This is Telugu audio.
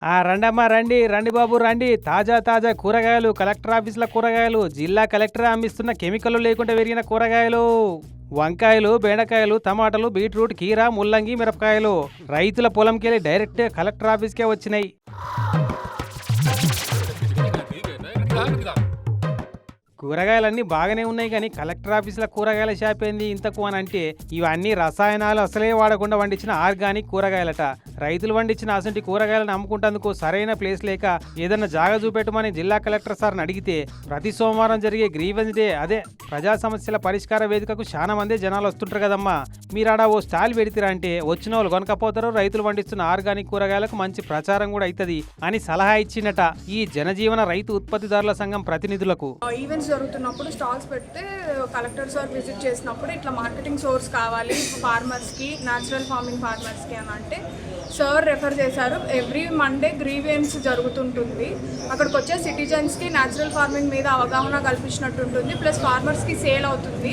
రండమ్మా రండి రండి బాబు రండి. తాజా తాజా కూరగాయలు, కలెక్టర్ ఆఫీసుల కూరగాయలు, జిల్లా కలెక్టర్ అమ్మిస్తున్న కెమికల్ లేకుండా పెరిగిన కూరగాయలు, వంకాయలు, బెండకాయలు, టమాటాలు, బీట్రూట్, కీరా, ముల్లంగి, మిరపకాయలు రైతుల పొలంకెళ్ళి డైరెక్ట్ కలెక్టర్ ఆఫీస్కే వచ్చినాయి. కూరగాయలన్నీ బాగానే ఉన్నాయి కానీ కలెక్టర్ ఆఫీసుల కూరగాయల షాప్ ఏంది ఇంతకు అని అంటే, ఇవన్నీ రసాయనాలు అసలే వాడకుండా వండించిన ఆర్గానిక్ కూరగాయలట. రైతులు వండించిన అసంటి కూరగాయలను అమ్ముకుంటందుకు సరైన ప్లేస్ లేక ఏదన్నా జాగా చూపెట్టమని జిల్లా కలెక్టర్ సార్ని అడిగితే, ప్రతి సోమవారం జరిగే గ్రీవెన్స్ డే, అదే ప్రజా సమస్యల పరిష్కార వేదికకు చాలా మంది జనాలు వస్తుంటారు కదమ్మా, మీరాడ ఓ స్టాల్ పెడితిరా అంటే వచ్చిన వాళ్ళు కొనకపోతారు, రైతులు వండిస్తున్న ఆర్గానిక్ కూరగాయలకు మంచి ప్రచారం కూడా అవుతుంది అని సలహా ఇచ్చిందట ఈ జనజీవన రైతు ఉత్పత్తిదారుల సంఘం ప్రతినిధులకు. ఈవెంట్స్ జరుగుతున్నప్పుడు స్టాల్స్ పెడితే కలెక్టర్ సార్ విజిట్ చేసినప్పుడు ఇట్లా మార్కెటింగ్ సోర్స్ కావాలి ఫార్మర్స్కి, న్యాచురల్ ఫార్మింగ్ ఫార్మర్స్కి అని అంటే సార్ రెఫర్ చేశారు. ఎవ్రీ మండే గ్రీవెన్స్ జరుగుతుంటుంది. అక్కడికి వచ్చే సిటిజన్స్కి న్యాచురల్ ఫార్మింగ్ మీద అవగాహన కల్పించినట్టు ఉంటుంది, ప్లస్ ఫార్మర్స్కి సేల్ అవుతుంది.